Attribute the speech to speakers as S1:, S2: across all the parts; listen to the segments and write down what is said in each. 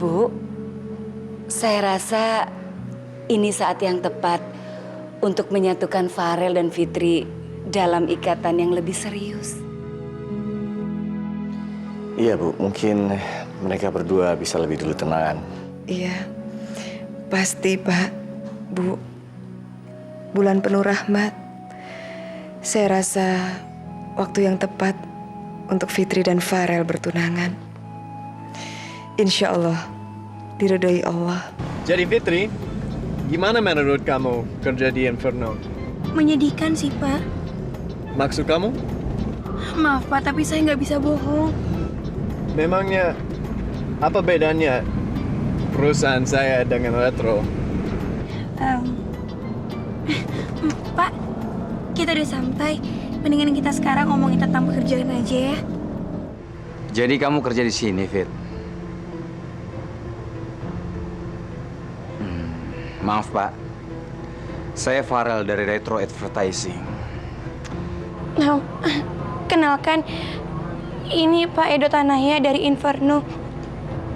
S1: Bu, saya rasa ini saat yang tepat untuk menyatukan Farel dan Fitri dalam ikatan yang lebih serius.
S2: Iya Bu, mungkin mereka berdua bisa lebih dulu tenangan.
S3: Iya, pasti Pak, Bu. Bulan penuh rahmat. Saya rasa waktu yang tepat untuk Fitri dan Farel bertunangan. Insya Allah, diridhoi Allah.
S4: Jadi Fitri, gimana menurut kamu kerja di Inferno?
S5: Menyedihkan sih, Pak.
S4: Maksud kamu?
S5: Maaf, Pak, tapi saya nggak bisa bohong.
S4: Memangnya apa bedanya perusahaan saya dengan Retro?
S5: Pak, kita udah santai. Mendingan kita sekarang ngomongin tentang pekerjaan aja ya.
S6: Jadi kamu kerja di sini, Fit? Maaf, Pak. Saya Farel dari Retro Advertising.
S5: Nah, kenalkan, ini Pak Edo Tanaya dari Inferno.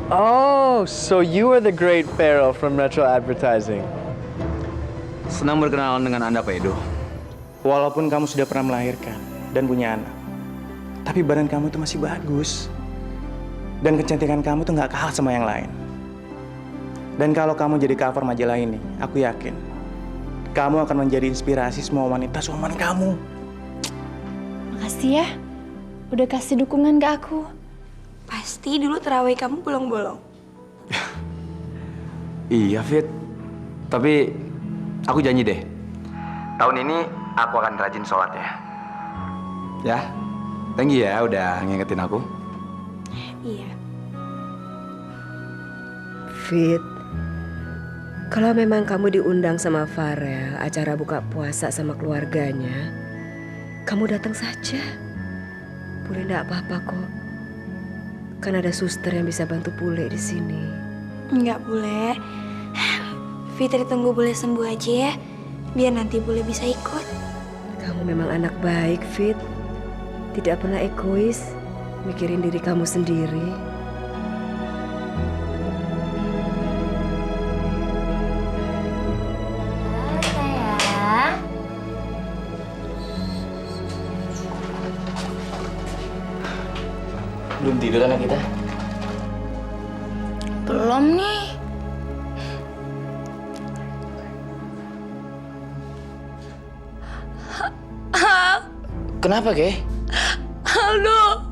S4: Oh, so you are the great Farel from Retro Advertising.
S6: Senang berkenalan dengan Anda, Pak Edo.
S7: Walaupun kamu sudah pernah melahirkan dan punya anak, tapi badan kamu itu masih bagus. Dan kecantikan kamu tuh nggak kalah sama yang lain. Dan kalau kamu jadi cover majalah ini, aku yakin kamu akan menjadi inspirasi semua wanita seumuran kamu.
S5: Makasih ya, udah kasih dukungan ke aku. Pasti dulu terawih kamu bolong-bolong.
S6: Iya, Fit. Tapi aku janji deh, tahun ini aku akan rajin sholat ya. Ya, thank you ya udah ngingetin aku.
S5: Iya.
S3: Fit, kalau memang kamu diundang sama Farel acara buka puasa sama keluarganya, kamu datang saja. Bule enggak apa-apa kok. Kan ada suster yang bisa bantu bule di sini.
S5: Enggak, Bule. Fitri tunggu Bule sembuh aja ya. Biar nanti Bule bisa ikut.
S3: Kamu memang anak baik, Fit. Tidak pernah egois, mikirin diri kamu sendiri.
S5: Sayang.
S2: Belum tidur anak kita?
S5: Belum nih.
S2: Kenapa, Kay?
S5: Aldo.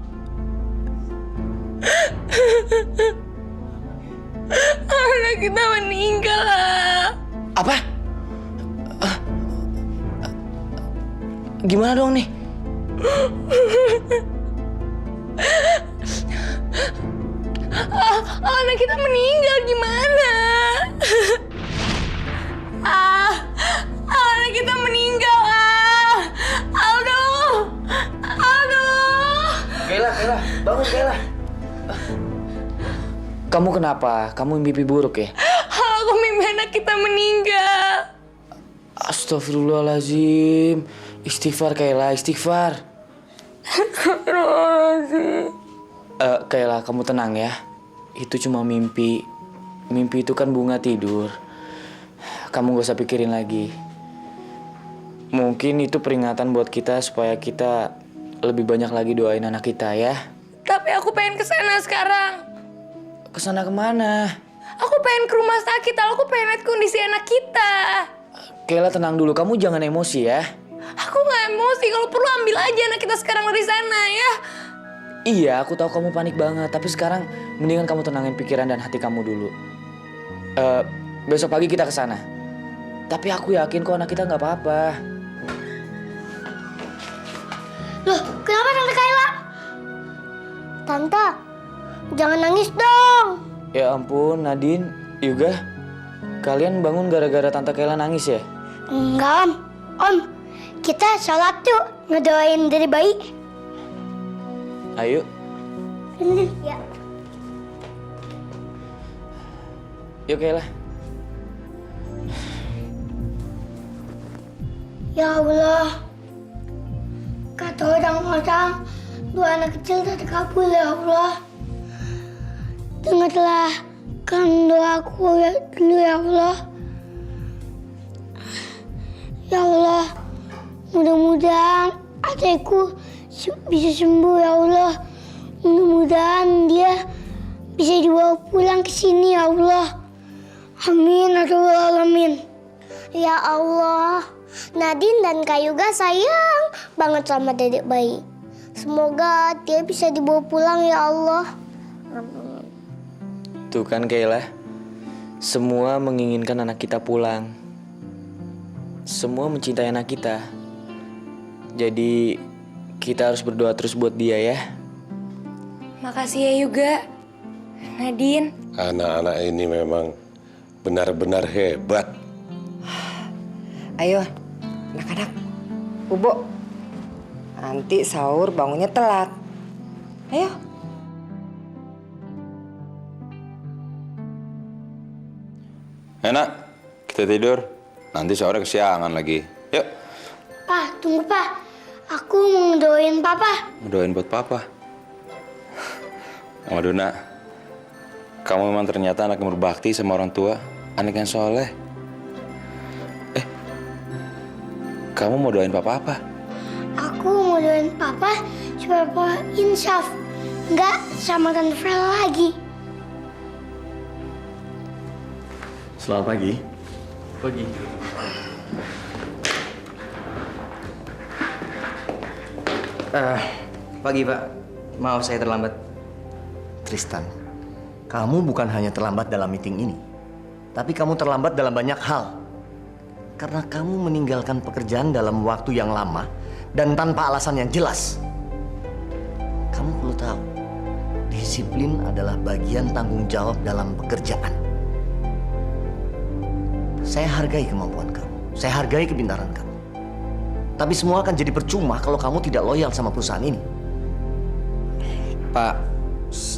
S5: Anak kita meninggal.
S2: Apa? Gimana dong nih?
S5: Anak kita meninggal gimana? Anak kita meninggal. Aldo.
S2: Kayla, bangun Kayla. Kamu kenapa? Kamu mimpi buruk ya?
S5: Aku mimpi anak kita meninggal.
S2: Astagfirullahaladzim. Istighfar Kayla, istighfar. Kayla, kamu tenang ya. Itu cuma mimpi. Mimpi itu kan bunga tidur. Kamu gak usah pikirin lagi. Mungkin itu peringatan buat kita supaya kita lebih banyak lagi doain anak kita ya.
S5: Tapi aku pengen kesana sekarang.
S2: Kesana kemana?
S5: Aku pengen ke rumah sakit. Aku pengen lihat kondisi anak kita.
S2: Kayla tenang dulu, kamu jangan emosi ya.
S5: Aku nggak emosi. Kalau perlu ambil aja anak kita sekarang dari sana ya.
S2: Iya, aku tahu kamu panik banget. Tapi sekarang mendingan kamu tenangin pikiran dan hati kamu dulu. Besok pagi kita kesana. Tapi aku yakin kok anak kita nggak apa-apa.
S8: Loh, kenapa Tante Kayla? Tante, jangan nangis dong.
S2: Ya ampun, Nadine, Yuga. Kalian bangun gara-gara Tante Kayla nangis ya?
S8: Enggak, Om. Om, kita sholat yuk, ngedoain dari bayi.
S2: Ayo.
S8: Ya.
S2: Yuk Kayla.
S8: Ya Allah, kata orang-orang, dua anak kecil tak terkabul ya Allah. Dengarlah kabulkan doaku dulu ya Allah. Ya Allah, mudah-mudahan adikku bisa sembuh ya Allah. Mudah-mudahan dia bisa dibawa pulang ke sini ya Allah. Amin ya rabbal alamin. Ya Allah, Nadine dan Kak Yuga sayang banget sama dedek bayi. Semoga dia bisa dibawa pulang ya Allah. Amin.
S2: Tuh kan Kayla, semua menginginkan anak kita pulang. Semua mencintai anak kita. Jadi kita harus berdoa terus buat dia ya.
S5: Makasih ya Yuga. Nadine.
S9: Anak-anak ini memang benar-benar hebat.
S10: Ayo, anak-anak, bubuk. Nanti sahur bangunnya telat. Ayo.
S6: Enak, kita tidur. Nanti sore kesiangan lagi. Yuk.
S8: Pak, tunggu Pak. Aku mau doain Papa.
S6: Doain buat papa. Mama Duna, kamu memang ternyata anak yang berbakti sama orang tua, anak yang soleh. Kamu mau doain papa apa?
S8: Aku mau doain Papa supaya Papa insaf. Nggak sama Tante Frela lagi.
S4: Selamat pagi.
S7: Pagi.
S11: Pagi Pak, maaf saya terlambat. Tristan, kamu bukan hanya terlambat dalam meeting ini, tapi kamu terlambat dalam banyak hal. Karena kamu meninggalkan pekerjaan dalam waktu yang lama dan tanpa alasan yang jelas. Kamu perlu tahu, disiplin adalah bagian tanggung jawab dalam pekerjaan. Saya hargai kemampuan kamu, saya hargai kepintaran kamu. Tapi semua akan jadi percuma kalau kamu tidak loyal sama perusahaan ini.
S2: Pak,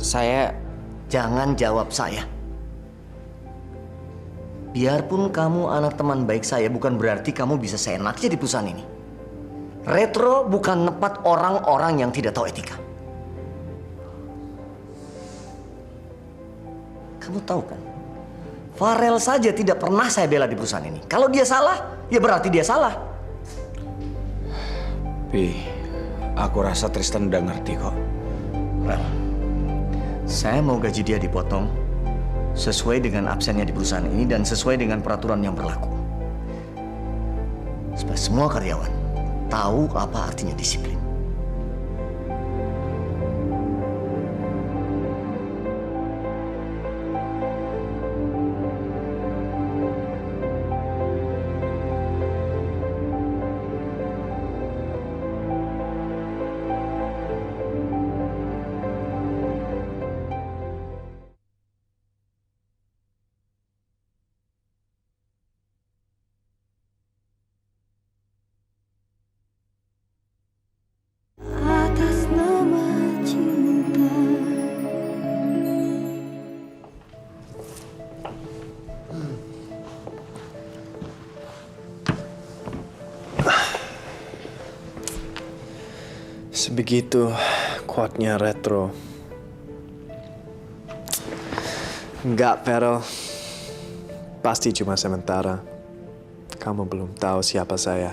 S2: saya...
S11: Jangan jawab saya. Biarpun kamu anak teman baik saya, bukan berarti kamu bisa seenaknya di perusahaan ini. Retro bukan tempat orang-orang yang tidak tahu etika. Kamu tahu kan? Farel saja tidak pernah saya bela di perusahaan ini. Kalau dia salah, ya berarti dia salah.
S6: Pi, aku rasa Tristan udah ngerti kok.
S11: Rel, saya mau gaji dia dipotong sesuai dengan absennya di perusahaan ini dan sesuai dengan peraturan yang berlaku. Supaya semua karyawan tahu apa artinya disiplin.
S4: Sebegitu kuatnya Retro. Enggak, Farel. Pasti cuma sementara. Kamu belum tahu siapa saya.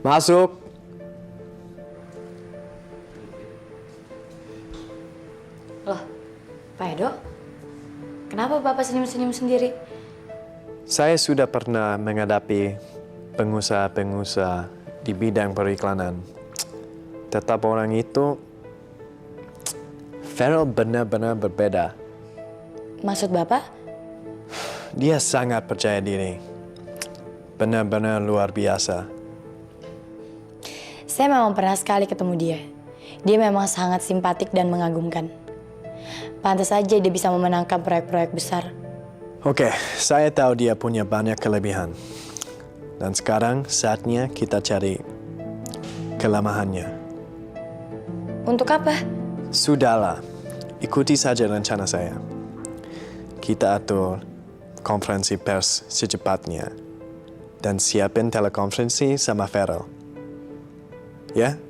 S4: Masuk.
S5: Loh, Pak Edo? Kenapa Bapak senyum-senyum sendiri?
S4: Saya sudah pernah menghadapi pengusaha-pengusaha di bidang periklanan. Tetap orang itu, Farel benar-benar berbeda.
S5: Maksud Bapak?
S4: Dia sangat percaya diri. Benar-benar luar biasa.
S5: Saya memang pernah sekali ketemu dia. Dia memang sangat simpatik dan mengagumkan. Pantas saja dia bisa memenangkan proyek-proyek besar.
S4: Oke, saya tahu dia punya banyak kelebihan. Dan sekarang saatnya kita cari kelemahannya.
S5: Untuk apa?
S4: Sudahlah, ikuti saja rencana saya. Kita atur konferensi pers secepatnya. Dan siapin telekonferensi sama Farel. Ya?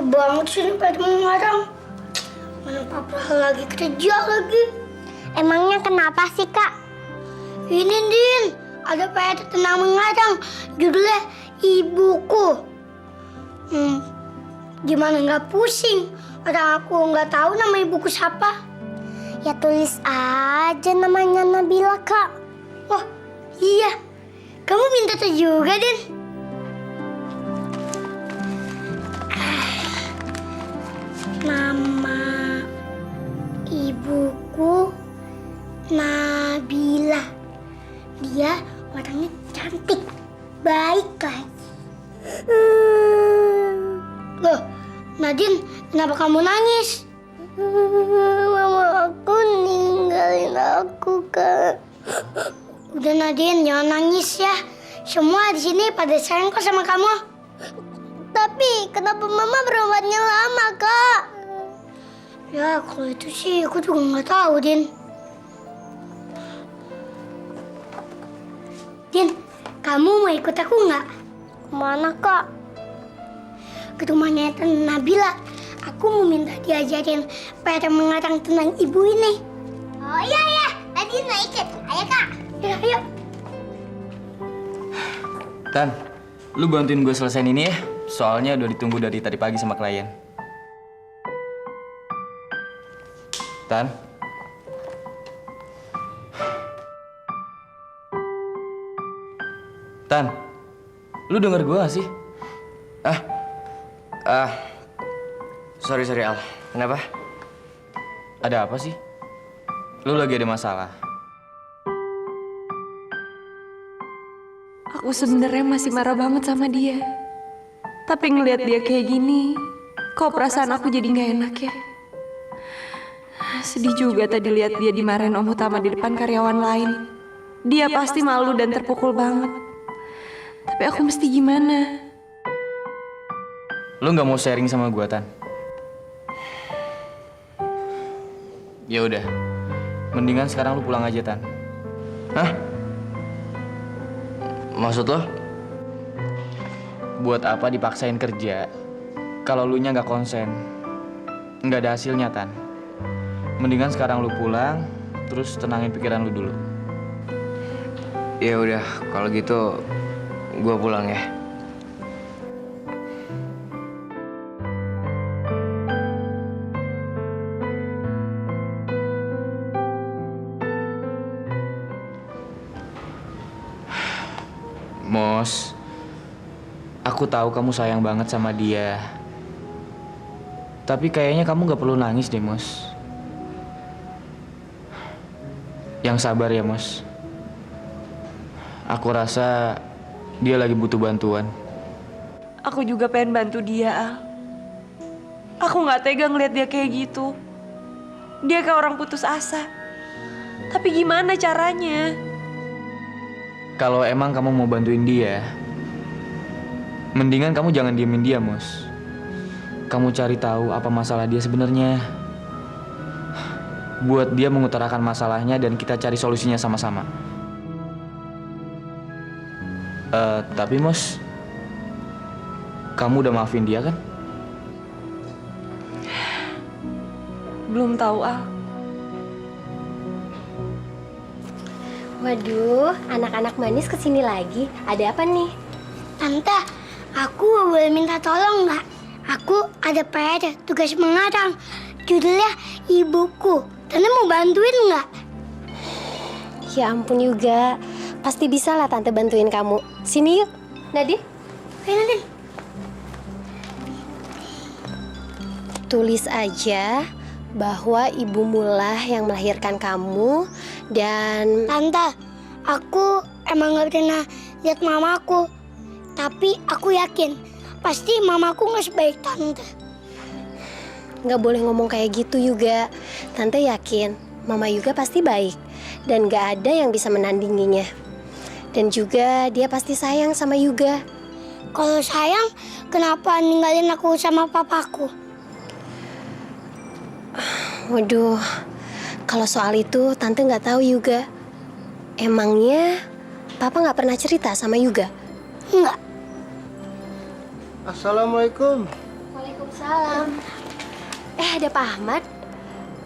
S8: banget sih nih pada mengarang. Mana papa lagi kerja lagi.
S12: Emangnya kenapa sih, Kak?
S8: Ini, Din. Ada PR tentang mengarang. Judulnya Ibuku. Gimana nggak pusing? Orang aku nggak tahu nama ibuku siapa.
S12: Ya tulis aja namanya Nabila, Kak.
S8: Oh, iya. Kamu minta tuh juga, Din. Nama ibuku Nabila. Dia orangnya cantik, baik lagi. Loh, Nadine, kenapa kamu nangis?
S12: Mama aku ninggalin aku, Kak.
S8: Udah Nadine, jangan nangis ya. Semua di sini pada sayang kok sama kamu.
S12: Tapi kenapa Mama berobatnya lama, Kak?
S8: Ya, kalau itu sih aku juga nggak tahu, Din. Din, kamu mau ikut aku nggak?
S12: Kemana, Kak?
S8: Ke rumahnya Tante Nabila. Aku mau minta diajarin pada mengarang tentang ibu ini.
S12: Oh iya, tadi mau ikut. Ayo, Kak.
S8: Ya, ayo.
S2: Tan, lu bantuin gue selesaiin ini ya. Soalnya udah ditunggu dari tadi pagi sama klien. Tan. Tan, lu denger gue gak sih? Sorry Al. Kenapa? Ada apa sih? Lu lagi ada masalah?
S3: Aku sebenarnya masih marah banget sama dia. Tapi ngelihat dia kayak gini, kok perasaan aku jadi nggak enak ya? Sedih juga tadi lihat dia dimarahin Om Utama di depan karyawan lain. Dia pasti malu dan terpukul banget. Tapi aku mesti gimana?
S2: Lu nggak mau sharing sama gue, Tan? Ya udah, mendingan sekarang lu pulang aja, Tan.
S11: Hah? Maksud lo?
S2: Buat apa dipaksain kerja kalau lu nya nggak konsen? Nggak ada hasilnya, Tan. Mendingan sekarang lu pulang, terus tenangin pikiran lu dulu.
S11: Ya udah, kalau gitu gua pulang ya.
S2: Mos, aku tahu kamu sayang banget sama dia. Tapi kayaknya kamu gak perlu nangis deh, Mos. Yang sabar ya, Mos. Aku rasa dia lagi butuh bantuan.
S3: Aku juga pengen bantu dia, Al. Aku nggak tega ngeliat dia kayak gitu. Dia kayak orang putus asa. Tapi gimana caranya?
S2: Kalau emang kamu mau bantuin dia, mendingan kamu jangan diemin dia, Mos. Kamu cari tahu apa masalah dia sebenarnya. Buat dia mengutarakan masalahnya dan kita cari solusinya sama-sama. Tapi Mos, kamu udah maafin dia kan?
S3: Belum tahu, Al.
S12: Waduh, anak-anak manis kesini lagi. Ada apa nih?
S8: Tante, aku boleh minta tolong nggak? Aku ada PR tugas mengarang. Judulnya Ibuku. Tante mau bantuin nggak?
S12: Ya ampun juga. Pasti bisa lah Tante bantuin kamu. Sini yuk, Nadine.
S8: Ayo Nadine.
S12: Tulis aja bahwa ibumulah yang melahirkan kamu dan...
S8: Tante, aku emang gak pernah lihat mamaku. Tapi aku yakin, pasti mamaku gak sebaik Tante.
S12: Gak boleh ngomong kayak gitu juga. Tante yakin, Mama Yuga pasti baik. Dan gak ada yang bisa menandinginya. Dan juga dia pasti sayang sama Yuga.
S8: Kalau sayang, kenapa ninggalin aku sama papaku?
S12: Waduh, kalau soal itu Tante nggak tahu Yuga. Emangnya Papa nggak pernah cerita sama Yuga?
S8: Enggak.
S13: Assalamualaikum.
S12: Waalaikumsalam. Waalaikumsalam. Ada Pak Ahmad.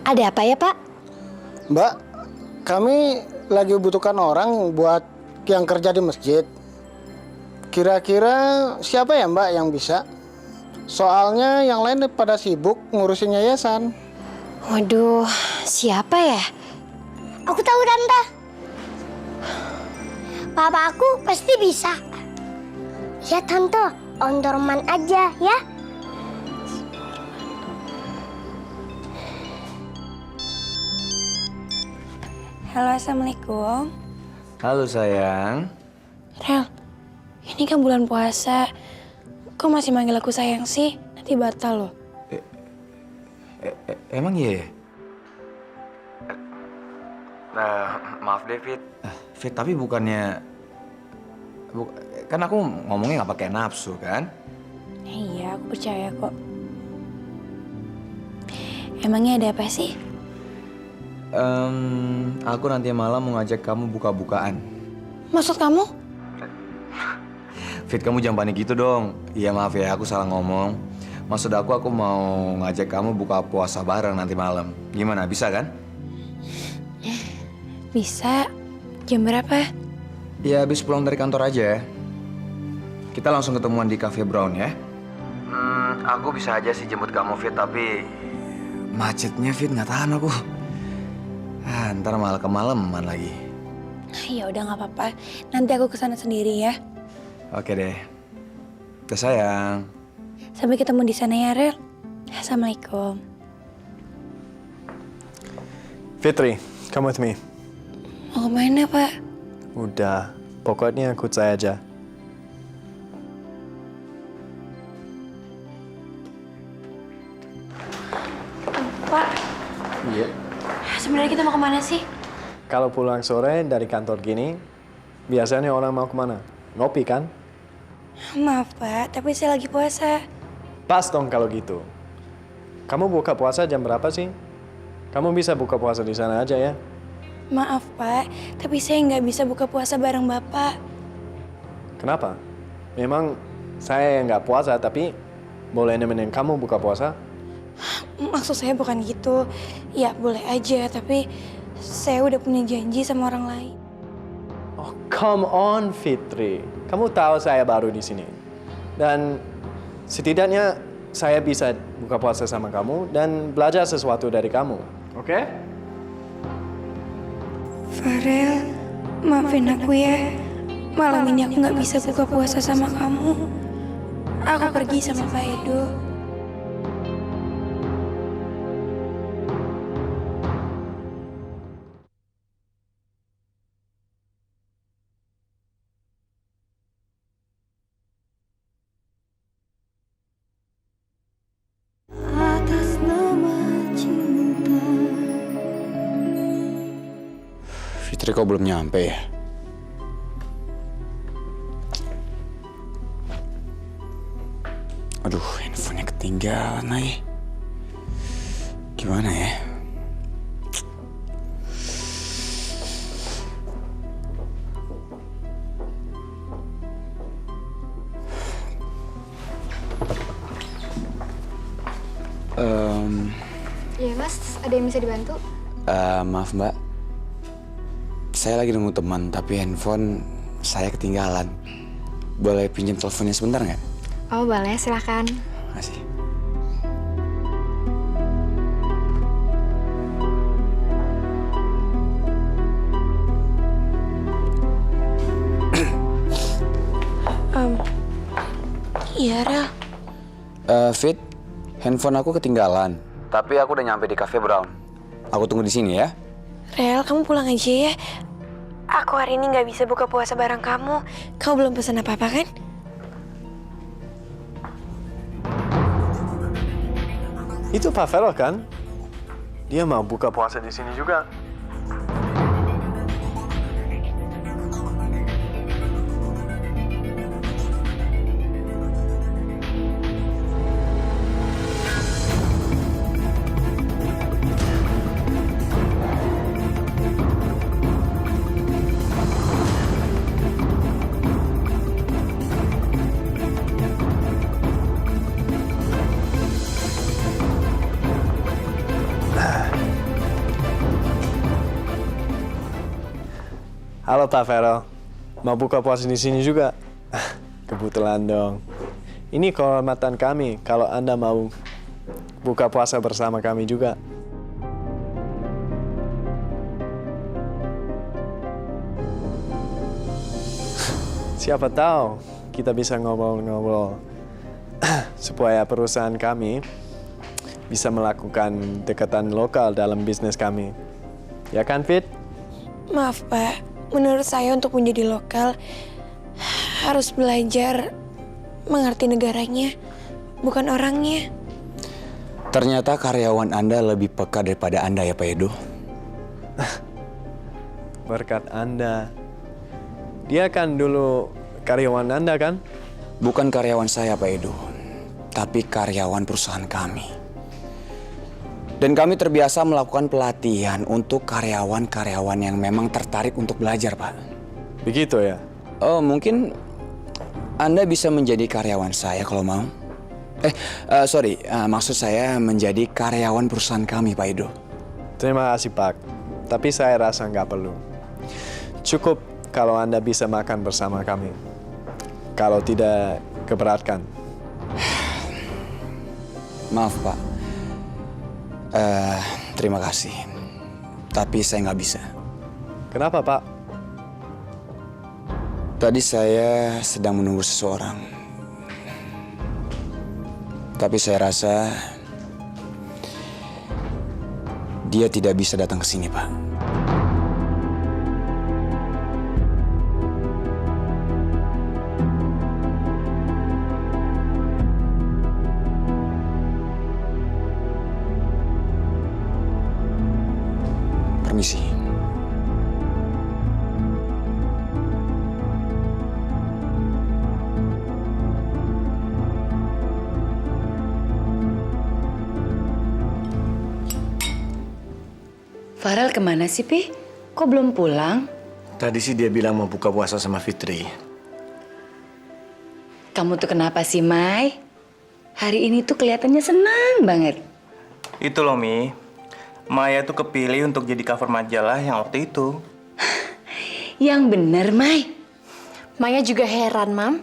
S12: Ada apa ya, Pak?
S13: Mbak, kami lagi butuhkan orang buat yang kerja di masjid. Kira-kira siapa ya Mbak yang bisa? Soalnya yang lain pada sibuk ngurusin yayasan.
S12: Waduh, siapa ya?
S8: Aku tahu Tante. Papa aku pasti bisa. Ya Tante, Om Dorman aja ya.
S5: Halo, Assalamualaikum.
S6: Halo sayang.
S5: Rel, ini kan bulan puasa. Kok masih manggil aku sayang sih? Nanti batal loh.
S6: Emang iya ya? Maaf deh, Fit. Fit, tapi bukannya... kan aku ngomongnya nggak pakai nafsu, kan?
S5: Iya, aku percaya kok. Emangnya ada apa sih?
S6: Aku nanti malam mau ngajak kamu buka-bukaan.
S5: Maksud kamu?
S6: Fit, kamu jangan panik gitu dong. Iya maaf ya, aku salah ngomong. Maksud aku mau ngajak kamu buka puasa bareng nanti malam. Gimana, bisa kan?
S5: Bisa. Jam berapa?
S6: Ya habis pulang dari kantor aja. Kita langsung ketemuan di Cafe Brown ya. Aku bisa aja sih jemput kamu, Fit, tapi macetnya, Fit, nggak tahan aku. Ntar malah kemalaman lagi.
S5: Ya udah nggak apa-apa. Nanti aku kesana sendiri ya.
S6: Oke deh. Udah sayang.
S5: Sampai ketemu di sana ya, Rel. Assalamualaikum.
S4: Fitri, come with me.
S5: Mau kemana, Pak?
S4: Udah, pokoknya ikut saya aja.
S5: Pak,
S4: Iya.
S5: sebenarnya kita mau kemana sih?
S4: Kalau pulang sore dari kantor gini, biasanya orang mau kemana? Ngopi kan?
S5: Maaf, Pak, tapi saya lagi puasa.
S4: Pas dong kalau gitu. Kamu buka puasa jam berapa sih? Kamu bisa buka puasa di sana aja ya.
S5: Maaf, Pak, tapi saya nggak bisa buka puasa bareng Bapak.
S4: Kenapa? Memang saya yang nggak puasa, tapi boleh nemenin kamu buka puasa?
S5: Maksud saya bukan gitu. Ya, boleh aja, tapi saya udah punya janji sama orang lain.
S4: Oh, come on, Fitri. Kamu tahu saya baru di sini. Dan setidaknya saya bisa buka puasa sama kamu dan belajar sesuatu dari kamu. Oke?
S5: Farel, maafin aku ya. Malam ini aku nggak bisa buka puasa sama kamu. Aku pergi sama Pak Edo.
S6: Fitri kok belum nyampe ya? Aduh, handphonenya ketinggalan lagi. Gimana ya?
S14: Iya mas, ada yang bisa dibantu?
S6: Maaf mbak, saya lagi nunggu teman tapi handphone saya ketinggalan. Boleh pinjam teleponnya sebentar nggak?
S14: Oh boleh, silakan.
S6: Makasih.
S5: Iya, Rel.
S6: Fit, handphone aku ketinggalan. Tapi aku udah nyampe di Cafe Brown. Aku tunggu di sini ya.
S5: Rel, kamu pulang aja ya. Aku hari ini nggak bisa buka puasa bareng kamu. Kamu belum pesan apa-apa kan?
S4: Itu Pak Vero kan? Dia mau buka puasa di sini juga. Halo Pak Vero, mau buka puasa di sini juga? Kebetulan dong. Ini kehormatan kami kalau Anda mau buka puasa bersama kami juga. Siapa tahu kita bisa ngobrol-ngobrol supaya perusahaan kami bisa melakukan dekatan lokal dalam bisnis kami. Ya kan, Fit?
S5: Maaf, Pak. Menurut saya untuk menjadi lokal harus belajar mengerti negaranya, bukan orangnya.
S6: Ternyata karyawan Anda lebih peka daripada Anda ya Pak Edo.
S4: Berkat Anda. Dia kan dulu karyawan Anda kan?
S6: Bukan karyawan saya Pak Edo, tapi karyawan perusahaan kami. Dan kami terbiasa melakukan pelatihan untuk karyawan-karyawan yang memang tertarik untuk belajar, Pak.
S4: Begitu ya?
S6: Oh, mungkin Anda bisa menjadi karyawan saya kalau mau. Maksud saya menjadi karyawan perusahaan kami, Pak Edo.
S4: Terima kasih, Pak. Tapi saya rasa nggak perlu. Cukup kalau Anda bisa makan bersama kami. Kalau tidak keberatan.
S6: Maaf, Pak. Terima kasih. Tapi saya nggak bisa.
S4: Kenapa, Pak?
S6: Tadi saya sedang menunggu seseorang. Tapi saya rasa dia tidak bisa datang ke sini, Pak. Permisi.
S1: Farel kemana sih, Pi? Kok belum pulang?
S11: Tadi sih dia bilang mau buka puasa sama Fitri.
S1: Kamu tuh kenapa sih, Mai? Hari ini tuh kelihatannya senang banget.
S7: Itu loh, Mi. Maya tuh kepilih untuk jadi cover majalah yang waktu itu.
S1: Yang bener, Mai.
S15: Maya juga heran, Mam.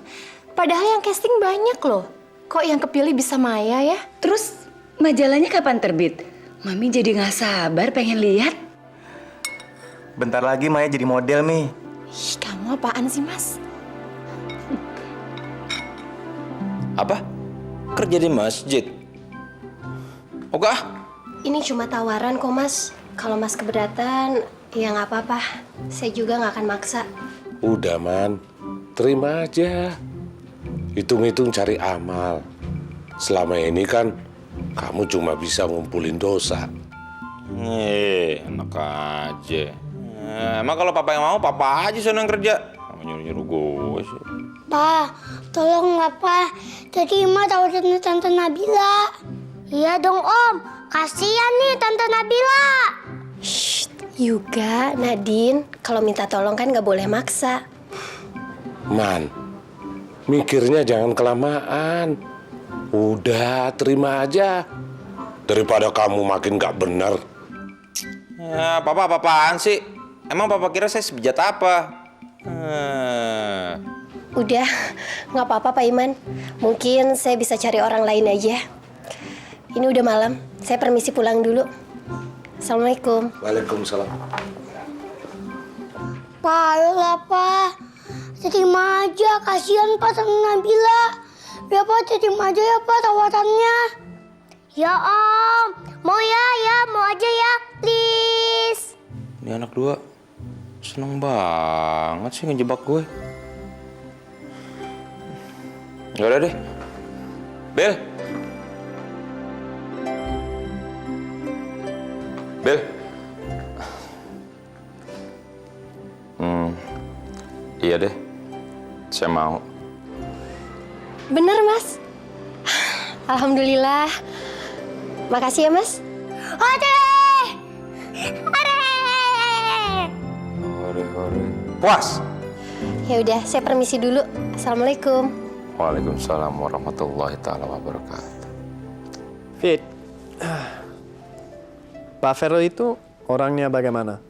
S15: Padahal yang casting banyak loh. Kok yang kepilih bisa Maya ya?
S1: Terus majalahnya kapan terbit? Mami jadi nggak sabar pengen lihat.
S7: Bentar lagi Maya jadi model, Mi.
S15: Ih, kamu apaan sih, Mas?
S2: Apa? Kerja di masjid? Oke.
S12: Ini cuma tawaran kok, Mas. Kalau Mas keberatan, ya nggak apa-apa. Saya juga nggak akan maksa.
S9: Udah, Man. Terima aja. Hitung-hitung cari amal. Selama ini kan kamu cuma bisa ngumpulin dosa.
S16: Enak aja. Emang kalau papa yang mau, papa aja senang kerja. Kamu nyuruh-nyuruh gue sih.
S8: Pa, tolong nggak Pa. Tadi Ima tawarin Tante Nabila. Iya dong Om, kasihan nih Tante Nabila.
S12: Shh, Yuga, Nadine, kalau minta tolong kan nggak boleh maksa.
S9: Man, mikirnya jangan kelamaan. Udah, terima aja. Daripada kamu makin gak bener.
S16: Ya, papa apa-apaan sih? Emang papa kira saya sebejat apa?
S12: Udah, nggak apa-apa Pak Iman. Mungkin saya bisa cari orang lain aja. Ini udah malam, saya permisi pulang dulu. Assalamualaikum.
S9: Waalaikumsalam.
S8: Pa, ayolah Pa. Terima aja, kasihan Pa Tante Nabila. Ya Pa, terima aja ya Pa tawarannya. Ya Om, mau mau aja ya, please.
S16: Ini anak dua seneng banget sih ngejebak gue. Yaudah deh. Bel. Bel. Iya deh. Saya mau.
S12: Bener, Mas. Alhamdulillah. Makasih ya, Mas.
S8: Ode!
S16: Hore. Puas.
S12: Ya udah, saya permisi dulu. Assalamualaikum.
S16: Waalaikumsalam warahmatullahi taala wabarakatuh.
S4: Fit, Pak Vero itu orangnya bagaimana?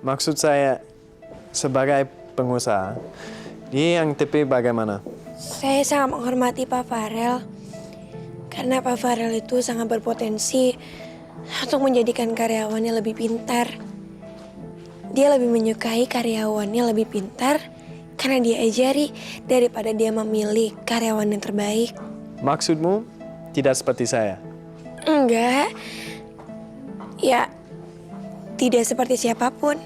S4: Maksud saya, sebagai pengusaha, dia yang tepi bagaimana?
S5: Saya sangat menghormati Pak Farel. Karena Pak Farel itu sangat berpotensi untuk menjadikan karyawannya lebih pintar. Dia lebih menyukai karyawannya lebih pintar karena dia ajari daripada dia memilih karyawan yang terbaik.
S4: Maksudmu tidak seperti saya?
S5: Enggak. Ya, tidak seperti siapapun.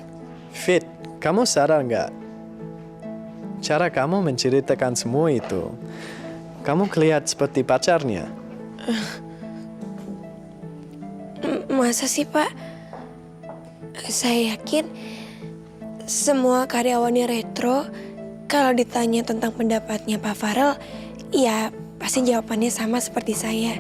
S4: Fit, kamu sadar nggak? Cara kamu menceritakan semua itu, kamu kelihatan seperti pacarnya.
S5: Masa sih, Pak? Saya yakin semua karyawannya Retro, kalau ditanya tentang pendapatnya Pak Farel, ya pasti jawabannya sama seperti saya.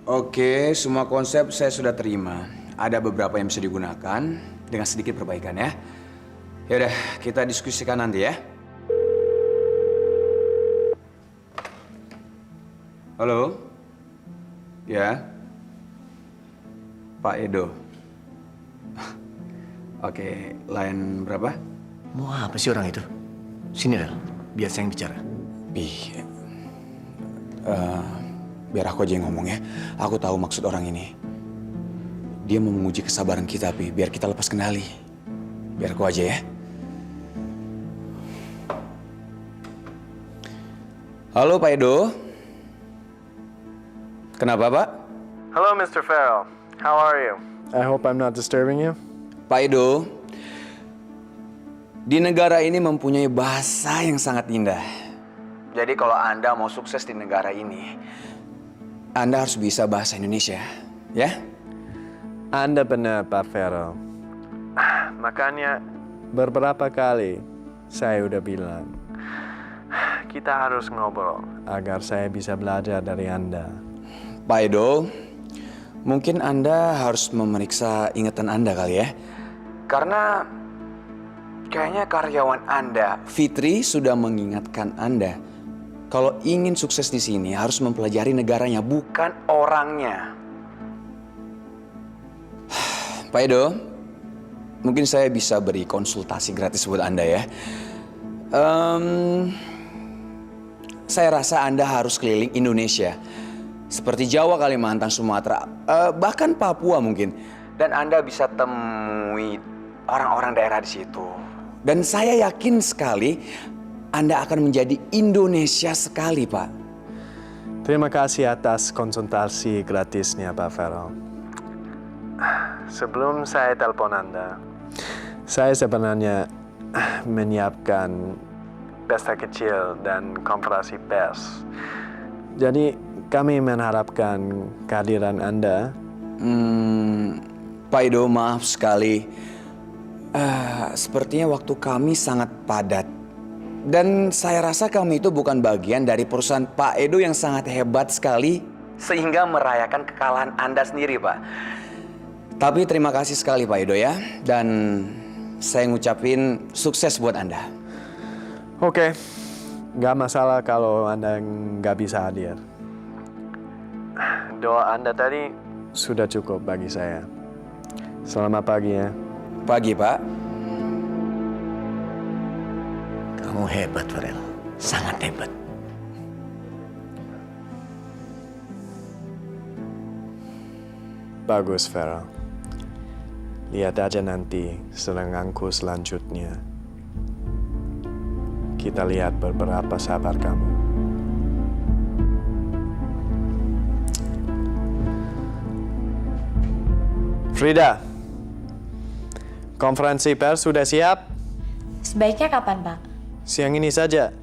S6: Oke, semua konsep saya sudah terima. Ada beberapa yang bisa digunakan dengan sedikit perbaikan ya. Yaudah, kita diskusikan nanti ya. Halo? Ya? Pak Edo? Oke, line berapa?
S11: Mau apa sih orang itu? Sini, Rel. Biar saya yang bicara.
S6: Biar aku aja yang ngomong ya. Aku tahu maksud orang ini. Dia mau menguji kesabaran kita, Pi. Biar kita lepas kendali. Biar aku aja ya. Halo, Pak Edo. Kenapa, Pak?
S4: Hello, Mr. Farrell. How are you? I hope I'm not disturbing you.
S6: Pak Edo, di negara ini mempunyai bahasa yang sangat indah. Jadi kalau Anda mau sukses di negara ini, Anda harus bisa bahasa Indonesia, ya?
S4: Anda benar, Pak Farrell. Makanya beberapa kali saya udah bilang, kita harus ngobrol agar saya bisa belajar dari Anda.
S6: Pak Edo, mungkin Anda harus memeriksa ingatan Anda kali ya. Karena kayaknya karyawan Anda, Fitri, sudah mengingatkan Anda kalau ingin sukses di sini harus mempelajari negaranya, bukan orangnya. Pak Edo, mungkin saya bisa beri konsultasi gratis buat Anda ya. Saya rasa Anda harus keliling Indonesia. Seperti Jawa, Kalimantan, Sumatera, bahkan Papua mungkin. Dan Anda bisa temui orang-orang daerah di situ. Dan saya yakin sekali Anda akan menjadi Indonesia sekali, Pak.
S4: Terima kasih atas konsultasi gratisnya, Pak Farrell. Sebelum saya telepon Anda, saya sebenarnya menyiapkan pesta kecil dan konferensi pers. Jadi kami mengharapkan kehadiran Anda.
S6: Pak Edo, maaf sekali. Sepertinya waktu kami sangat padat. Dan saya rasa kami itu bukan bagian dari perusahaan Pak Edo yang sangat hebat sekali, sehingga merayakan kekalahan Anda sendiri, Pak. Tapi terima kasih sekali, Pak Edo ya. Dan saya ngucapin sukses buat Anda.
S4: Oke, nggak masalah kalau Anda nggak bisa hadir. Doa Anda tadi sudah cukup bagi saya. Selamat pagi ya.
S6: Pagi, Pak.
S11: Kamu hebat, Farel. Sangat hebat.
S4: Bagus, Farrell. Lihat aja nanti seranganku selanjutnya. Kita lihat beberapa sabar kamu. Frida, konferensi pers sudah siap?
S15: Sebaiknya kapan, Pak?
S4: Siang ini saja.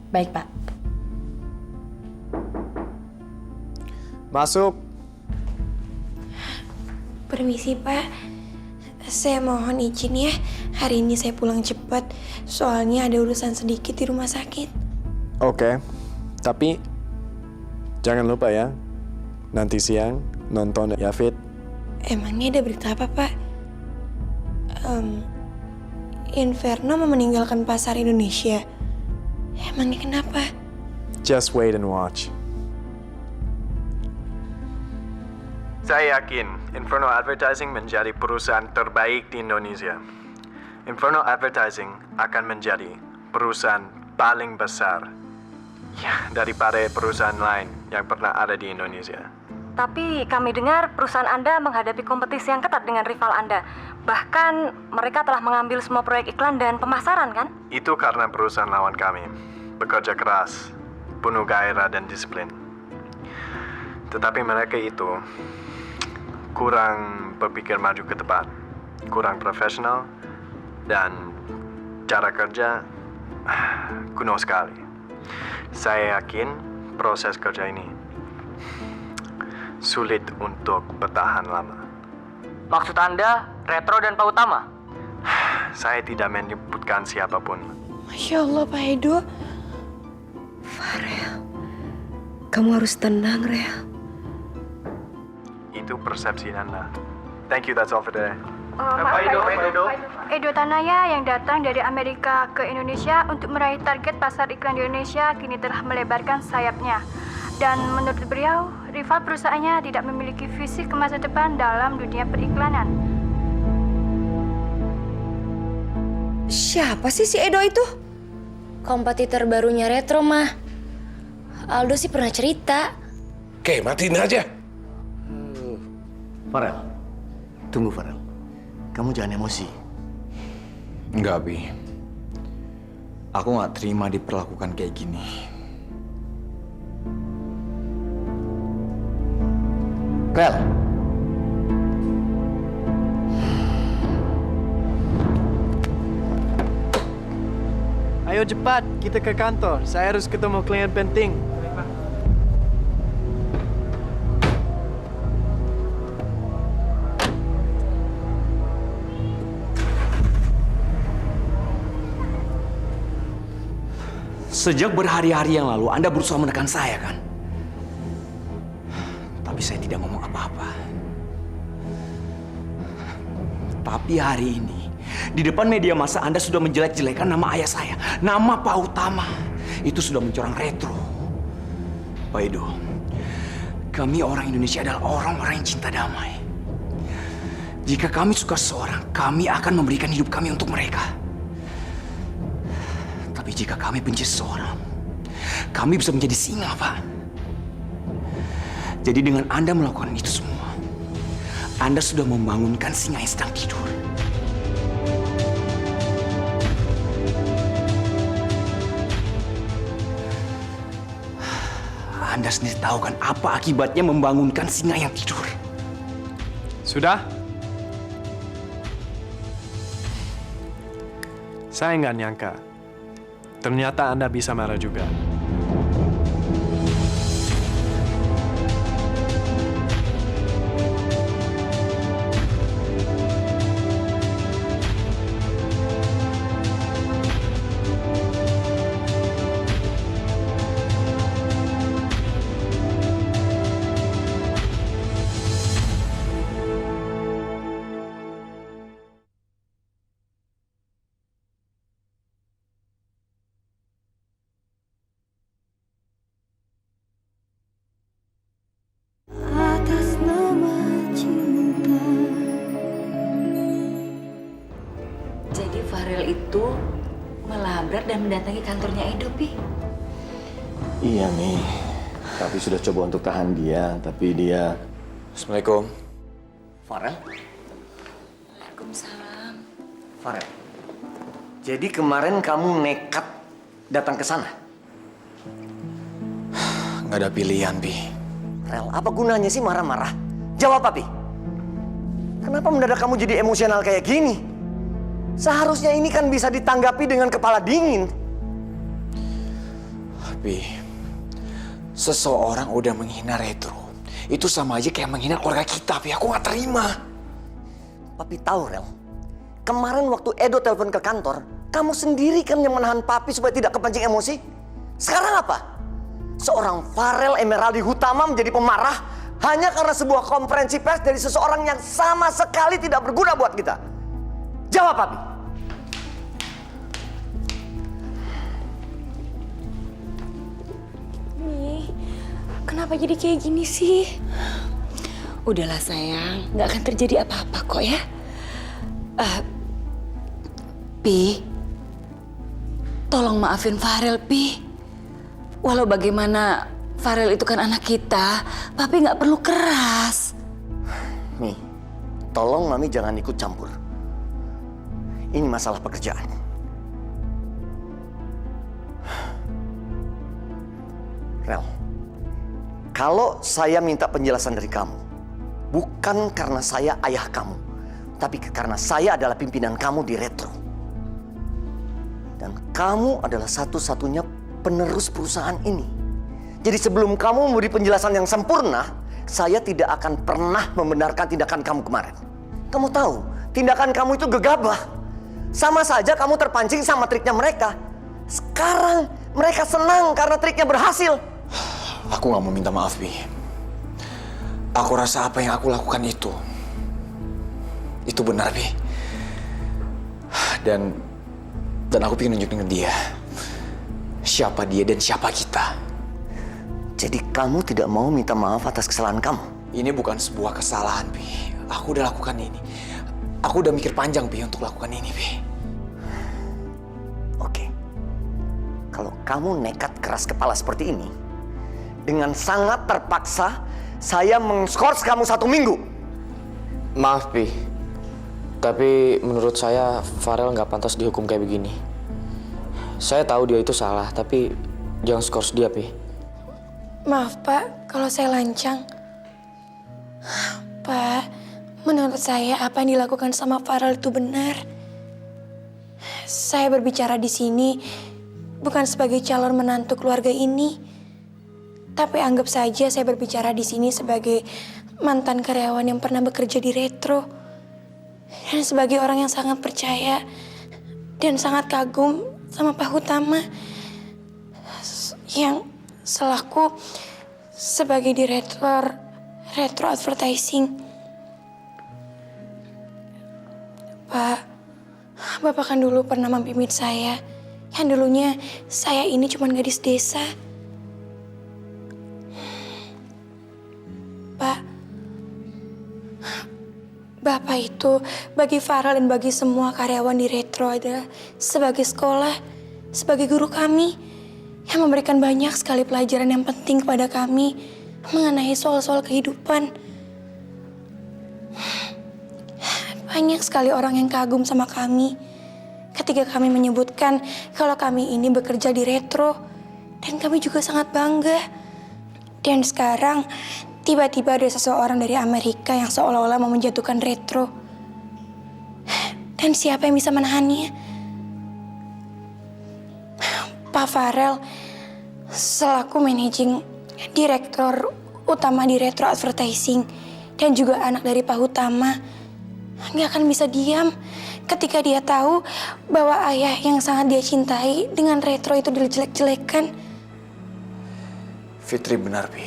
S15: Baik, Pak.
S4: Masuk.
S5: Permisi, Pak. Saya mohon izin ya, hari ini saya pulang cepat. Soalnya ada urusan sedikit di rumah sakit.
S4: Oke, tapi jangan lupa ya, nanti siang nonton ya Fit.
S5: Emangnya ada berita apa, Pak? Inferno mau meninggalkan pasar Indonesia. Emangnya kenapa?
S4: Just wait and watch. Saya yakin Inferno Advertising menjadi perusahaan terbaik di Indonesia. Inferno Advertising akan menjadi perusahaan paling besar daripada perusahaan lain yang pernah ada di Indonesia.
S17: Tapi kami dengar perusahaan Anda menghadapi kompetisi yang ketat dengan rival Anda. Bahkan mereka telah mengambil semua proyek iklan dan pemasaran, kan?
S4: Itu karena perusahaan lawan kami bekerja keras, penuh gairah dan disiplin. Tetapi mereka itu kurang berpikir maju ke depan, kurang profesional, dan cara kerja kuno sekali. Saya yakin proses kerja ini sulit untuk bertahan lama.
S18: Maksud Anda, Retro dan Pak Utama?
S4: Saya tidak menyebutkan siapapun.
S5: Masya Allah, Pak Edo.
S3: Farel, kamu harus tenang, Rel.
S4: Itu persepsi Anda. Thank you, that's all for today.
S14: Pak Edo Tanaya yang datang dari Amerika ke Indonesia untuk meraih target pasar iklan di Indonesia kini telah melebarkan sayapnya. Dan menurut beliau, rival perusahaannya tidak memiliki visi ke masa depan dalam dunia periklanan.
S1: Siapa sih si Edo itu? Kompetitor barunya Retro, mah. Aldo sih pernah cerita.
S9: Oke, matiin aja.
S11: Farel, tunggu Farel. Kamu jangan emosi.
S6: Enggak, Bi. Aku nggak terima diperlakukan kayak gini.
S11: Rel.
S4: Ayo cepat, kita ke kantor. Saya harus ketemu klien penting.
S6: Sejak berhari-hari yang lalu, Anda berusaha menekan saya, kan? Tapi saya tidak ngomong apa-apa. Tapi hari ini, di depan media massa Anda sudah menjelek-jelekan nama ayah saya, nama Pak Utama. Itu sudah mencorang Retro. Pak Edo, kami orang Indonesia adalah orang-orang yang cinta damai. Jika kami suka seseorang, kami akan memberikan hidup kami untuk mereka. Tapi jika kami benci seseorang, kami bisa menjadi singa, Pak. Jadi dengan Anda melakukan itu semua, Anda sudah membangunkan singa yang sedang tidur. Anda sendiri tahu kan apa akibatnya membangunkan singa yang tidur?
S4: Sudah? Saya nggak nyangka. Ternyata Anda bisa marah juga.
S1: Itu melabrak dan mendatangi kantornya Edo, Pi.
S11: Iya, Mi. Tapi sudah coba untuk tahan dia, tapi dia...
S2: Assalamualaikum.
S11: Farel?
S1: Waalaikumsalam.
S11: Farel, jadi kemarin kamu nekat datang ke sana?
S6: Nggak ada pilihan, Pi.
S11: Rel, apa gunanya sih marah-marah? Jawab, Pi. Kenapa mendadak kamu jadi emosional kayak gini? Seharusnya ini kan bisa ditanggapi dengan kepala dingin.
S6: Pi, seseorang udah menghina Retro. Itu sama aja kayak menghina keluarga kita, Pi. Aku nggak terima.
S11: Papi tahu, Rel. Kemarin waktu Edo telepon ke kantor, kamu sendiri kan yang menahan Papi supaya tidak kepancing emosi. Sekarang apa? Seorang Farel Emeraldi Hutama menjadi pemarah hanya karena sebuah konferensi pers dari seseorang yang sama sekali tidak berguna buat kita. Jawab, Papi.
S5: Mi, kenapa jadi kayak gini sih?
S1: Udahlah sayang, nggak akan terjadi apa-apa kok ya. Pi, tolong maafin Farel, Pi. Walau bagaimana, Farel itu kan anak kita. Papi nggak perlu keras.
S11: Mi, tolong Mami jangan ikut campur. Ini masalah pekerjaan. Rel, kalau saya minta penjelasan dari kamu, bukan karena saya ayah kamu, tapi karena saya adalah pimpinan kamu di Retro. Dan kamu adalah satu-satunya penerus perusahaan ini. Jadi sebelum kamu memberi penjelasan yang sempurna, saya tidak akan pernah membenarkan tindakan kamu kemarin. Kamu tahu, tindakan kamu itu gegabah. Sama saja kamu terpancing sama triknya mereka. Sekarang mereka senang karena triknya berhasil.
S6: Aku nggak mau minta maaf, Pi. Aku rasa apa yang aku lakukan itu benar, Pi. Dan aku pengen nunjukin ke dia siapa dia dan siapa kita.
S11: Jadi kamu tidak mau minta maaf atas kesalahan kamu?
S6: Ini bukan sebuah kesalahan, Pi. Aku udah lakukan ini. Aku udah mikir panjang, Pi, untuk lakukan ini, Pi.
S11: Oke. Kalau kamu nekat keras kepala seperti ini, dengan sangat terpaksa, saya mengskors kamu 1 minggu.
S2: Maaf, Pi. Tapi menurut saya, Farel nggak pantas dihukum kayak begini. Saya tahu dia itu salah, tapi jangan skors dia, Pi.
S5: Maaf Pak, kalau saya lancang. Pak, menurut saya apa yang dilakukan sama Farel itu benar. Saya berbicara di sini bukan sebagai calon menantu keluarga ini, tapi anggap saja saya berbicara di sini sebagai mantan karyawan yang pernah bekerja di Retro, dan sebagai orang yang sangat percaya dan sangat kagum sama Pak Hutama yang selaku sebagai direktur Retro Advertising. Pak, Bapak kan dulu pernah membimbing saya, yang dulunya saya ini cuma gadis desa. Pak, Bapak itu bagi Farel dan bagi semua karyawan di Retro adalah sebagai sekolah, sebagai guru kami yang memberikan banyak sekali pelajaran yang penting kepada kami mengenai soal-soal kehidupan. Banyak sekali orang yang kagum sama kami ketika kami menyebutkan kalau kami ini bekerja di Retro, dan kami juga sangat bangga. Dan sekarang tiba-tiba ada seseorang dari Amerika yang seolah-olah mau menjatuhkan Retro. Dan siapa yang bisa menahannya? Pak Farel selaku managing direktur utama di Retro Advertising dan juga anak dari Pak Hutama nggak akan bisa diam ketika dia tahu bahwa ayah yang sangat dia cintai dengan Retro itu dijelek-jelekan.
S6: Fitri benar, Pi.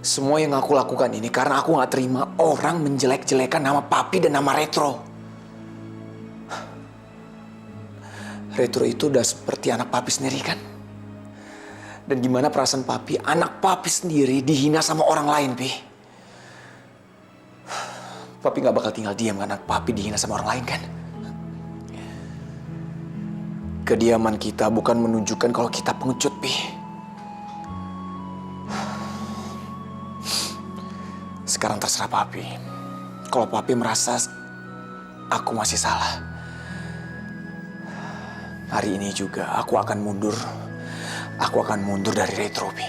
S6: Semua yang aku lakukan ini karena aku nggak terima orang menjelek-jelekan nama Papi dan nama Retro. Retro itu udah seperti anak Papi sendiri kan? Dan gimana perasaan Papi, anak Papi sendiri dihina sama orang lain, Pi? Papi nggak bakal tinggal diam kan anak Papi dihina sama orang lain kan? Kediaman kita bukan menunjukkan kalau kita pengecut, Pi. Sekarang terserah Papi. Kalau Papi merasa aku masih salah, hari ini juga aku akan mundur. Aku akan mundur dari Retro, Pi.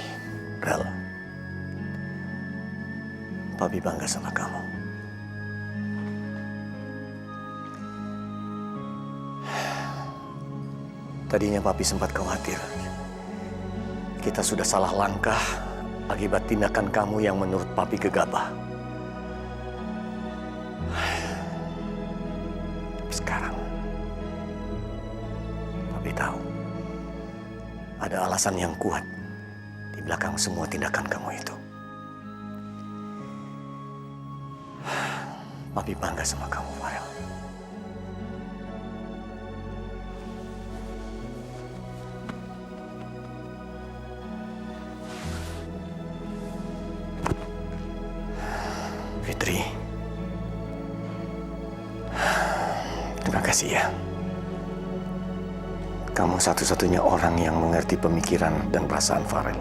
S11: Rel, Papi bangga sama kamu. Tadinya Papi sempat khawatir. Kita sudah salah langkah akibat tindakan kamu yang menurut Papi gegabah. Tapi sekarang, Papi tahu ada alasan yang kuat di belakang semua tindakan kamu itu. Papi bangga sama kamu, Farel. Fitri, terima kasih ya. Kamu satu-satunya orang yang mengerti pemikiran dan perasaan Farel.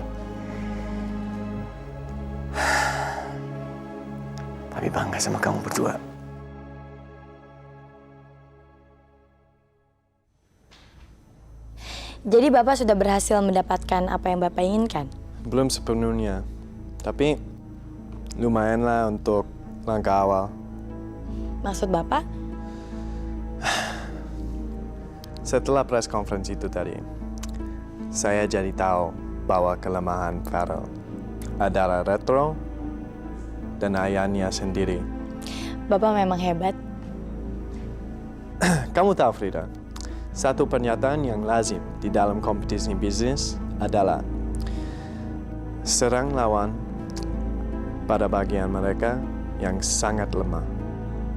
S11: Papi bangga sama kamu berdua.
S19: Jadi Bapak sudah berhasil mendapatkan apa yang Bapak inginkan?
S4: Belum sepenuhnya, tapi lumayanlah untuk langkah awal.
S19: Maksud Bapak?
S4: Setelah press conference itu tadi, saya jadi tahu bahwa kelemahan Farel adalah Retro dan ayahnya sendiri.
S19: Bapak memang hebat.
S4: Kamu tahu, Frida, satu pernyataan yang lazim di dalam kompetisi bisnis adalah serang lawan pada bagian mereka yang sangat lemah.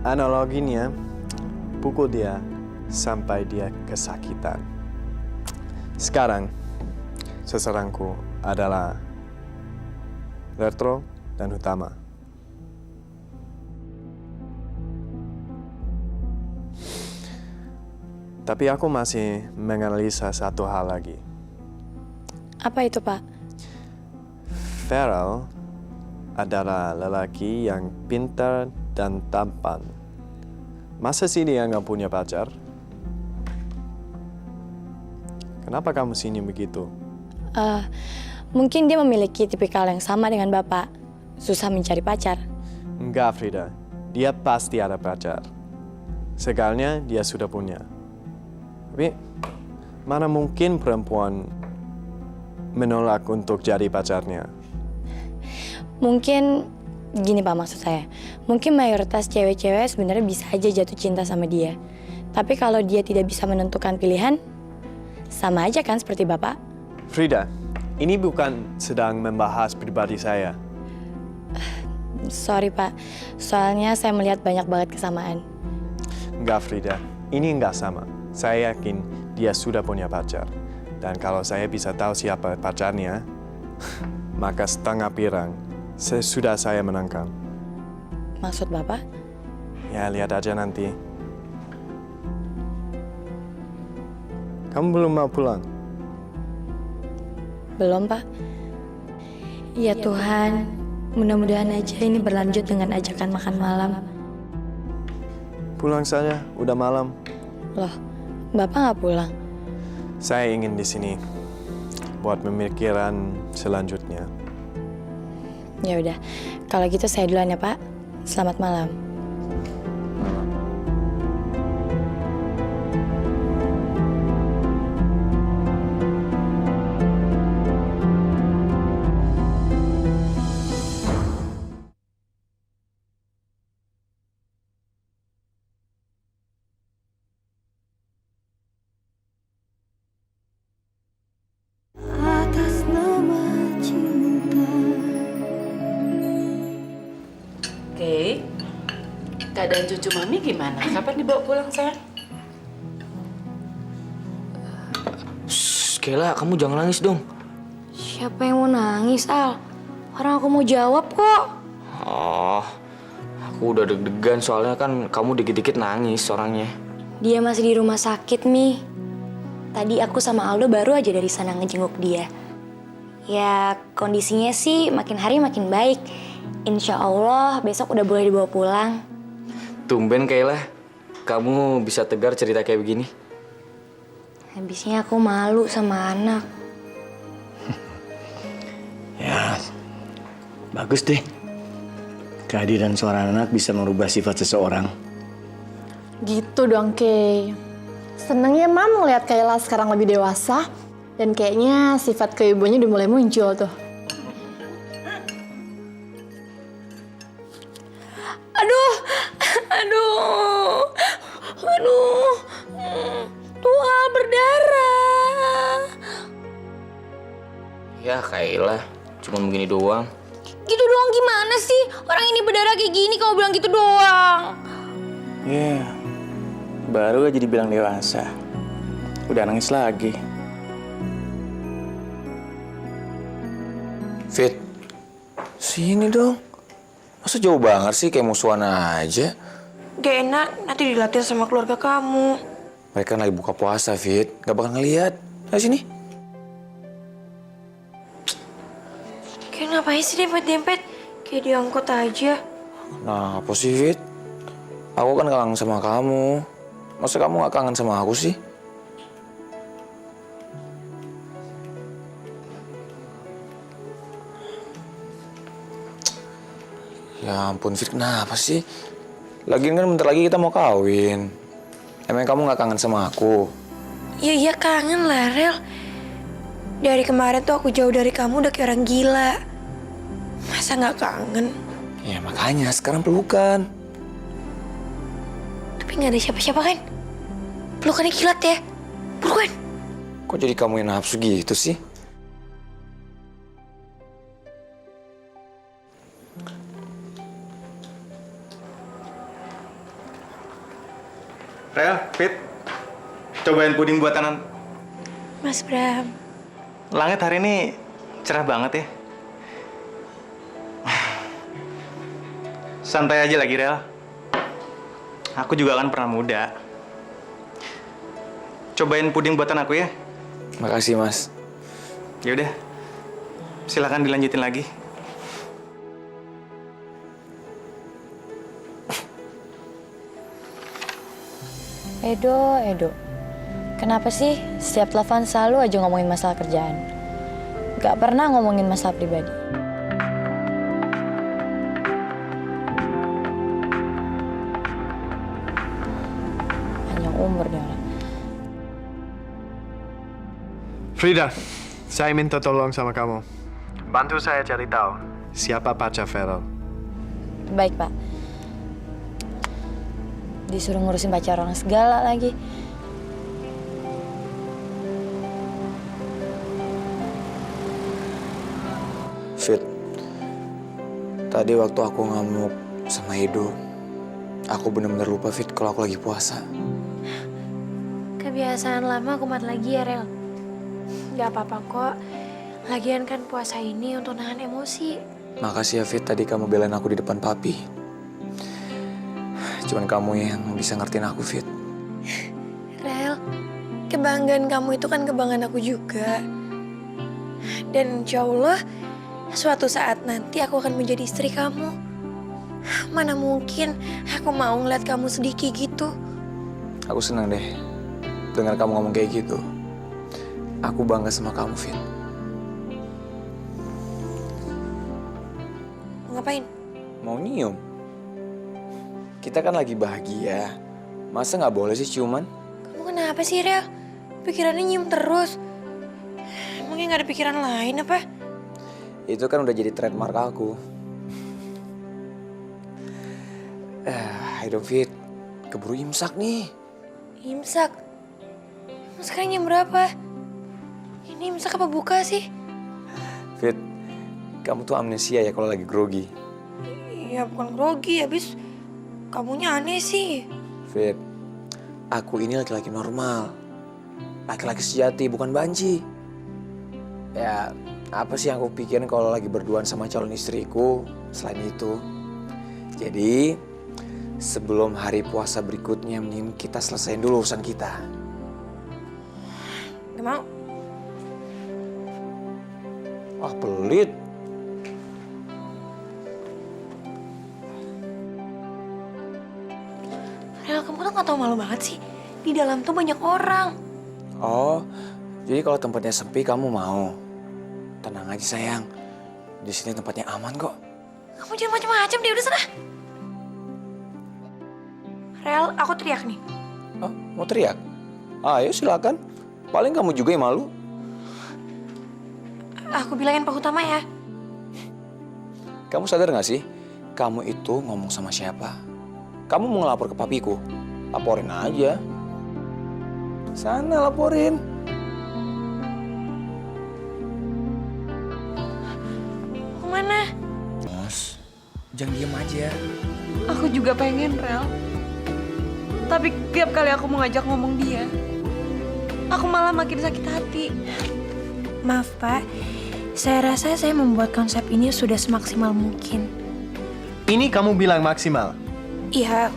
S4: Analoginya, pukul dia sampai dia kesakitan. Sekarang, sasaranku adalah Retro dan Utama. Tapi aku masih menganalisa satu hal lagi.
S19: Apa itu, Pak?
S4: Farel adalah lelaki yang pintar dan tampan. Masa sih dia nggak punya pacar? Kenapa kamu sini begitu?
S19: Mungkin dia memiliki tipikal yang sama dengan Bapak. Susah mencari pacar.
S4: Enggak, Frida. Dia pasti ada pacar. Segalanya dia sudah punya. Tapi mana mungkin perempuan menolak untuk jadi pacarnya?
S19: Mungkin gini Pak maksud saya. Mungkin mayoritas cewek-cewek sebenarnya bisa aja jatuh cinta sama dia. Tapi kalau dia tidak bisa menentukan pilihan, sama aja kan seperti Bapak?
S4: Frida, ini bukan sedang membahas pribadi saya.
S19: Sorry Pak, soalnya saya melihat banyak banget kesamaan.
S4: Enggak, Frida. Ini enggak sama. Saya yakin dia sudah punya pacar. Dan kalau saya bisa tahu siapa pacarnya, maka setengah pirang sudah saya menangkan.
S19: Maksud Bapak?
S4: Ya, lihat aja nanti. Kamu belum mau pulang?
S19: Belum, Pak. Ya Tuhan, mudah-mudahan aja ini berlanjut dengan ajakan makan malam.
S4: Pulang saja, udah malam.
S19: Loh, Bapak nggak pulang?
S4: Saya ingin di sini buat pemikiran selanjutnya.
S19: Ya udah, kalau gitu saya duluan ya Pak. Selamat malam.
S20: Atas nama cinta.
S21: Oke, keadaan cucu Mami gimana? Kapan dibawa pulang, sayang?
S2: Shh, Kayla, kamu jangan nangis dong.
S19: Siapa yang mau nangis, Al? Orang aku mau jawab kok.
S2: Oh, aku udah deg-degan soalnya kan kamu dikit-dikit nangis orangnya.
S19: Dia masih di rumah sakit, Mi. Tadi aku sama Aldo baru aja dari sana ngejenguk dia. Ya, kondisinya sih makin hari makin baik. Insya Allah besok udah boleh dibawa pulang.
S2: Tumben Kayla, kamu bisa tegar cerita kayak begini.
S19: Habisnya aku malu sama anak.
S11: Ya, bagus deh. Kehadiran seorang anak bisa merubah sifat seseorang.
S15: Gitu dong, Kay. Senengnya Mam ngeliat Kayla sekarang lebih dewasa. Dan kayaknya sifat keibuannya udah mulai muncul tuh.
S1: Aduh,
S2: Kayla, cuma begini doang.
S19: Gitu doang gimana sih? Orang ini berdarah kayak gini kamu bilang gitu doang.
S7: Ya, baru aja dibilang dewasa. Udah nangis lagi.
S2: Fit, sini dong. Masa jauh banget sih, kayak musuhan aja.
S5: Gak enak, nanti dilatih sama keluarga kamu.
S2: Mereka lagi buka puasa, Fit. Gak bakal ngeliat. Ayo sini.
S5: Kayak ngapain sih dempet-dempet? Kayak diangkut aja.
S2: Nah, apa sih, Fit? Aku kan kangen sama kamu. Masa kamu gak kangen sama aku sih? Ya ampun, Fit, kenapa sih? Lagian kan bentar lagi kita mau kawin. Emang kamu gak kangen sama aku?
S5: Iya kangen lah, Rel. Dari kemarin tuh aku jauh dari kamu udah kayak orang gila. Masa gak kangen?
S2: Ya makanya, sekarang pelukan.
S5: Tapi gak ada siapa-siapa kan? Pelukannya kilat ya. Buruan.
S2: Kok jadi kamu yang nafsu gitu sih?
S7: Rel, Fit, cobain puding buatan
S5: Mas Bram.
S7: langit hari ini cerah banget ya. Santai aja lagi, Rel. Aku juga kan pernah muda. Cobain puding buatan aku ya.
S2: Makasih, Mas.
S7: Ya udah, silakan dilanjutin lagi.
S19: Edo. Kenapa sih setiap telepon selalu aja ngomongin masalah kerjaan? Gak pernah ngomongin masalah pribadi. Panjang umur dia orang.
S4: Frida, saya minta tolong sama kamu. Bantu saya cari tahu siapa pacar Farel.
S19: Baik, Pak. Disuruh ngurusin pacar orang segala lagi.
S2: Fit, tadi waktu aku ngamuk sama Edo, aku bener-bener lupa, Fit, kalau aku lagi puasa.
S5: Kebiasaan lama kumat lagi ya, Rel. Gak apa-apa kok. Lagian kan puasa ini untuk nahan emosi.
S2: Makasih ya, Fit, tadi kamu belain aku di depan papi. Cuman kamu yang bisa ngertiin aku, Fit.
S5: Rel, kebanggaan kamu itu kan kebanggaan aku juga. Dan insya Allah, suatu saat nanti aku akan menjadi istri kamu. Mana mungkin aku mau ngeliat kamu sedih kayak gitu.
S2: Aku senang deh dengar kamu ngomong kayak gitu. Aku bangga sama kamu, Fit.
S5: Ngapain?
S2: Mau nyium? Kita kan lagi bahagia. Masa nggak boleh sih ciuman?
S5: Kamu kenapa sih, Rel? Pikirannya nyium terus. Emangnya gak ada pikiran lain apa?
S2: Itu kan udah jadi trademark aku. Ayo dong, Fit. Keburu imsak nih.
S5: Imsak? Emang sekarang jam berapa? Ini imsak apa buka sih?
S2: Fit, kamu tuh amnesia ya kalau lagi grogi.
S5: Ya bukan grogi, habis kamunya aneh sih.
S2: Fit, aku ini laki-laki normal. Laki-laki sejati, bukan banci. Ya, apa sih yang aku pikirin kalau lagi berduaan sama calon istriku selain itu? Jadi, sebelum hari puasa berikutnya, mending kita selesaiin dulu urusan kita.
S5: Gak mau.
S2: Ah, pelit.
S5: Rel, kamu tuh gak tau malu banget sih. Di dalam tuh banyak orang.
S2: Oh, jadi kalau tempatnya sepi kamu mau? Tenang aja sayang, di sini tempatnya aman kok.
S5: Kamu jangan macam-macam deh, udah sana. Rel, aku teriak nih.
S2: Oh, mau teriak? Ayo silakan. Paling kamu juga yang malu.
S5: Aku bilangin Pak Utama ya.
S2: Kamu sadar gak sih? Kamu itu ngomong sama siapa? Kamu mau ngelapor ke papiku? Laporin aja. Sana laporin.
S6: Jangan diem aja.
S5: Aku juga pengen, Rel. Tapi tiap kali aku mau ngajak ngomong dia, aku malah makin sakit hati. Maaf, Pak. Saya rasa saya membuat konsep ini sudah semaksimal mungkin.
S4: Ini kamu bilang maksimal?
S5: Iya,